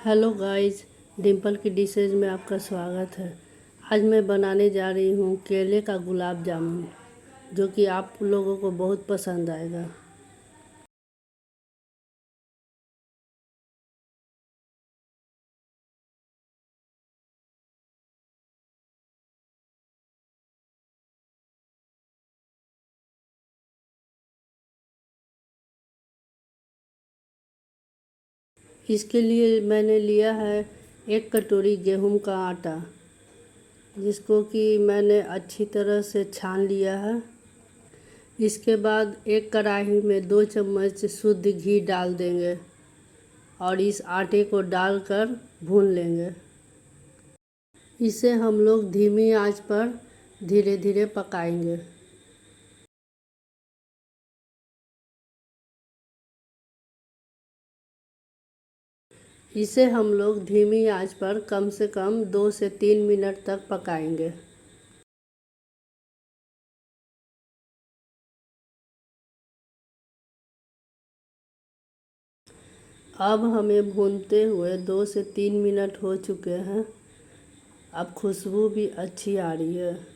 Hello guys, Dimple की dishes में आपका स्वागत है। आज मैं बनाने जा रही हूँ केले का गुलाब जामुन, जो कि आप लोगों को बहुत पसंद आएगा। इसके लिए मैंने लिया है 1 कटोरी गेहूं का आटा, जिसको कि मैंने अच्छी तरह से छान लिया है। इसके बाद एक कढ़ाई में 2 चम्मच शुद्ध घी डाल देंगे और इस आटे को डालकर भून लेंगे। इसे हम लोग धीमी आंच पर धीरे धीरे पकाएंगे। इसे हम लोग धीमी आंच पर कम से कम 2 से 3 मिनट तक पकाएंगे। अब हमें भूनते हुए 2 से 3 मिनट हो चुके हैं। अब खुशबू भी अच्छी आ रही है।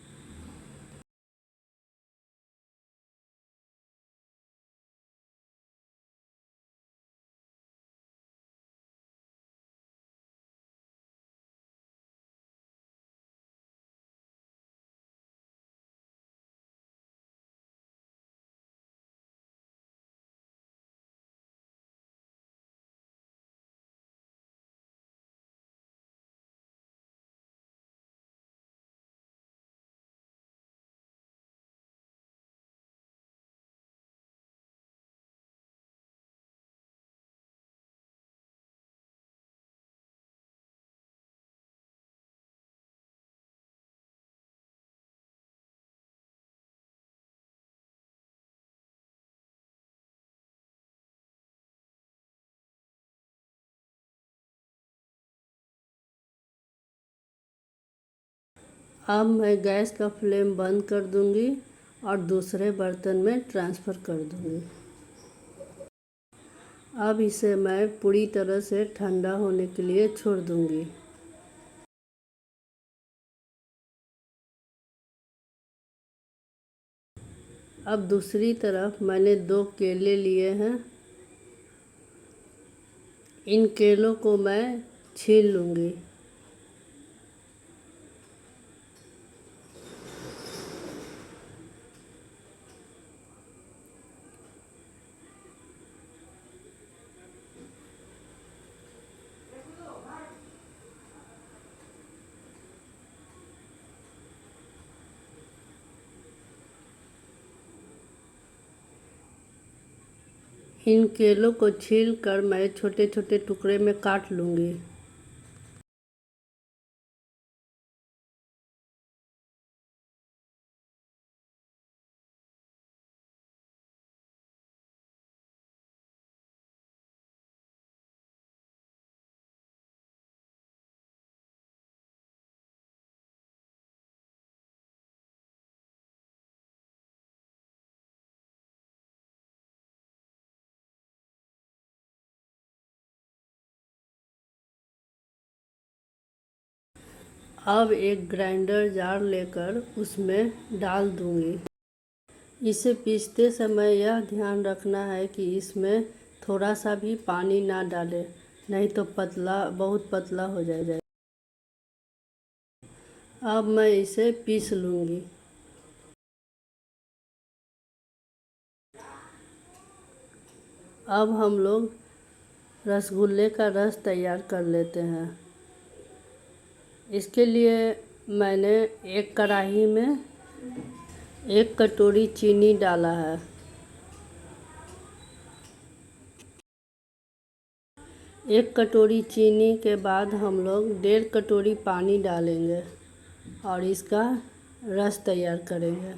अब मैं गैस का फ्लेम बंद कर दूंगी और दूसरे बर्तन में ट्रांसफ़र कर दूंगी। अब इसे मैं पूरी तरह से ठंडा होने के लिए छोड़ दूंगी। अब दूसरी तरफ मैंने 2 केले लिए हैं। इन केलों को मैं छील लूँगी। इन केलों को छील कर मैं छोटे छोटे टुकड़े में काट लूँगी। अब एक ग्राइंडर जार लेकर उसमें डाल दूँगी। इसे पीसते समय यह ध्यान रखना है कि इसमें थोड़ा सा भी पानी ना डालें, नहीं तो बहुत पतला हो जाएगा। अब मैं इसे पीस लूँगी। अब हम लोग रसगुल्ले का रस तैयार कर लेते हैं। इसके लिए मैंने एक कढ़ाई में 1 कटोरी चीनी डाला है। 1 कटोरी चीनी के बाद हम लोग 1.5 कटोरी पानी डालेंगे और इसका रस तैयार करेंगे।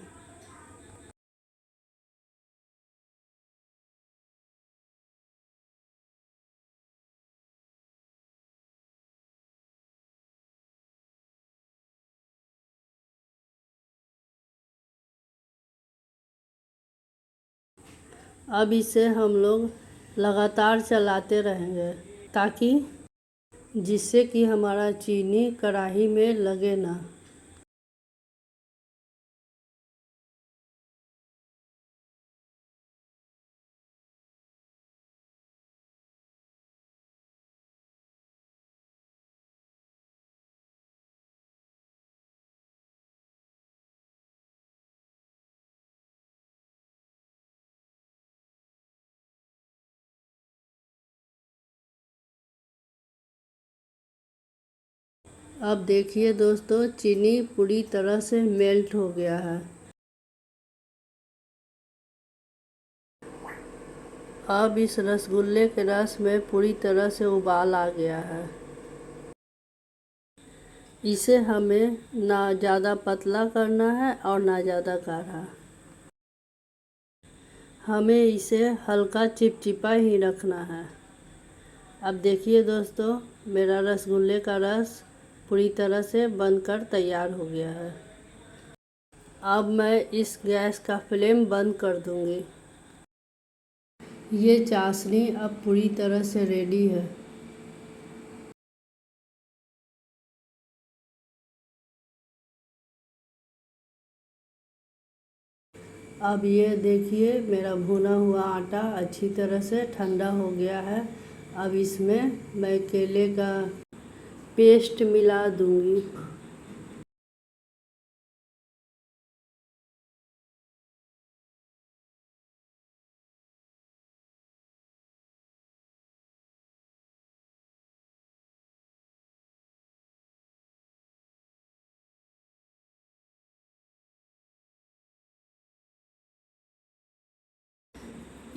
अब इसे हम लोग लगातार चलाते रहेंगे ताकि जिससे कि हमारा चीनी कढ़ाई में लगे ना। अब देखिए दोस्तों, चीनी पूरी तरह से मेल्ट हो गया है। अब इस रसगुल्ले के रस में पूरी तरह से उबाल आ गया है। इसे हमें ना ज़्यादा पतला करना है और ना ज़्यादा गाढ़ा। हमें इसे हल्का चिपचिपा ही रखना है। अब देखिए दोस्तों, मेरा रसगुल्ले का रस पूरी तरह से बनकर तैयार हो गया है। अब मैं इस गैस का फ्लेम बंद कर दूंगी। ये चाशनी अब पूरी तरह से रेडी है। अब ये देखिए, मेरा भुना हुआ आटा अच्छी तरह से ठंडा हो गया है। अब इसमें मैं केले का पेस्ट मिला दूंगी।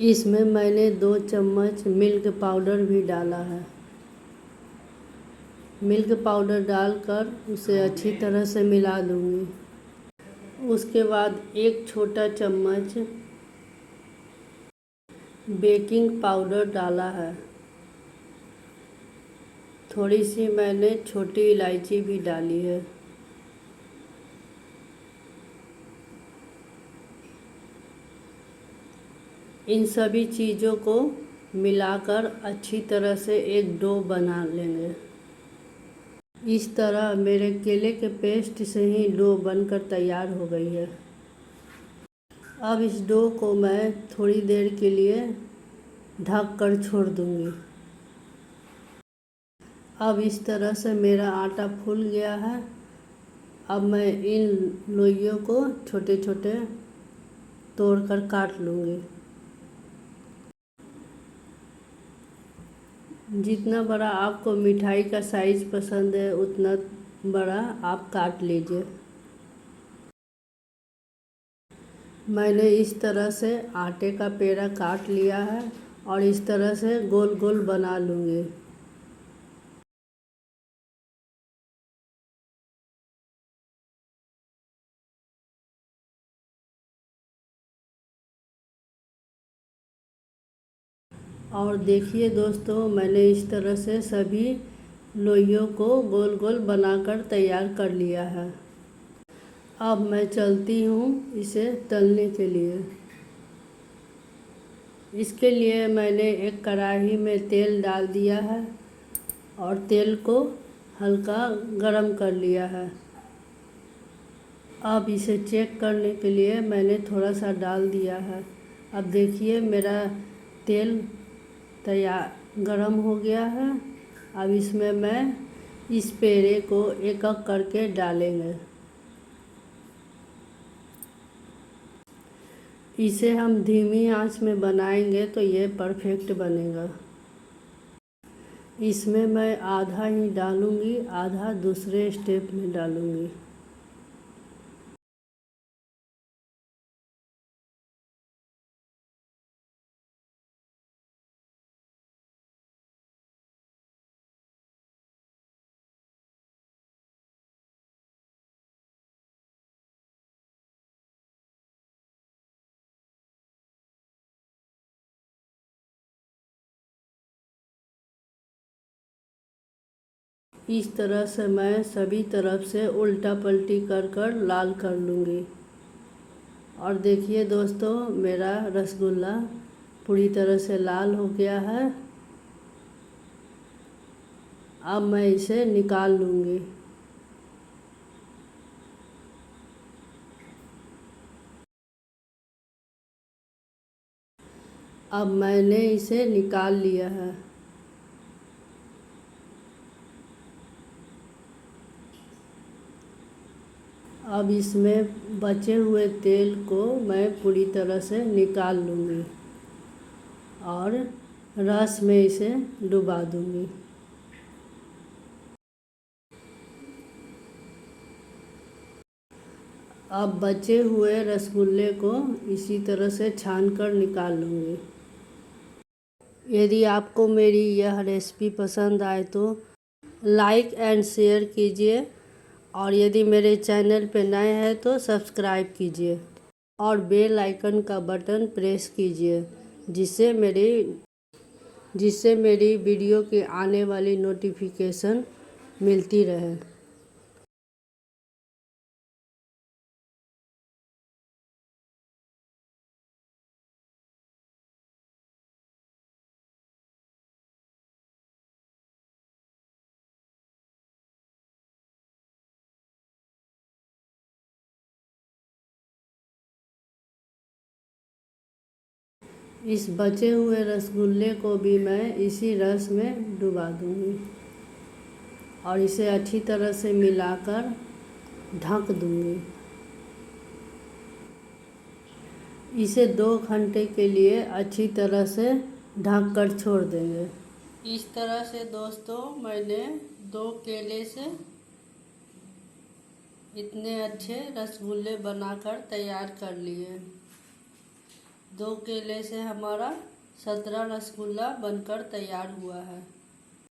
इसमें मैंने 2 चम्मच मिल्क पाउडर भी डाला है। मिल्क पाउडर डालकर उसे अच्छी तरह से मिला दूंगी। उसके बाद 1 छोटा चम्मच बेकिंग पाउडर डाला है। थोड़ी सी मैंने छोटी इलायची भी डाली है। इन सभी चीज़ों को मिलाकर अच्छी तरह से एक डो बना लेंगे। इस तरह मेरे केले के पेस्ट से ही डो बनकर तैयार हो गई है। अब इस डो को मैं थोड़ी देर के लिए ढक कर छोड़ दूंगी। अब इस तरह से मेरा आटा फूल गया है। अब मैं इन लोइयों को छोटे छोटे तोड़कर काट लूँगी। जितना बड़ा आपको मिठाई का साइज़ पसंद है उतना बड़ा आप काट लीजिए। मैंने इस तरह से आटे का पेड़ा काट लिया है और इस तरह से गोल गोल बना लूँगी। और देखिए दोस्तों, मैंने इस तरह से सभी लोइयों को गोल गोल बनाकर तैयार कर लिया है। अब मैं चलती हूँ इसे तलने के लिए। इसके लिए मैंने एक कढ़ाई में तेल डाल दिया है और तेल को हल्का गरम कर लिया है। अब इसे चेक करने के लिए मैंने थोड़ा सा डाल दिया है। अब देखिए, मेरा तेल तैयार गरम हो गया है। अब इसमें मैं इस पेड़े को एक एक करके डालेंगे। इसे हम धीमी आंच में बनाएंगे तो ये परफेक्ट बनेगा। इसमें मैं आधा ही डालूँगी, आधा दूसरे स्टेप में डालूँगी। इस तरह से मैं सभी तरफ से उल्टा पलटी कर कर लाल कर लूँगी। और देखिए दोस्तों, मेरा रसगुल्ला पूरी तरह से लाल हो गया है। अब मैं इसे निकाल लूँगी। अब मैंने इसे निकाल लिया है। अब इसमें बचे हुए तेल को मैं पूरी तरह से निकाल लूँगी और रस में इसे डुबा दूँगी। अब बचे हुए रसगुल्ले को इसी तरह से छान कर निकाल लूँगी। यदि आपको मेरी यह रेसिपी पसंद आए तो लाइक एंड शेयर कीजिए और यदि मेरे चैनल पर नए हैं तो सब्सक्राइब कीजिए और बेल आइकन का बटन प्रेस कीजिए जिससे मेरी वीडियो की आने वाली नोटिफिकेशन मिलती रहे। इस बचे हुए रसगुल्ले को भी मैं इसी रस में डुबा दूँगी और इसे अच्छी तरह से मिलाकर ढक दूँगी। इसे 2 घंटे के लिए अच्छी तरह से ढक कर छोड़ देंगे। इस तरह से दोस्तों मैंने 2 केले से इतने अच्छे रसगुल्ले बनाकर तैयार कर लिए। 2 केले से हमारा 17 रसगुल्ला बनकर तैयार हुआ है।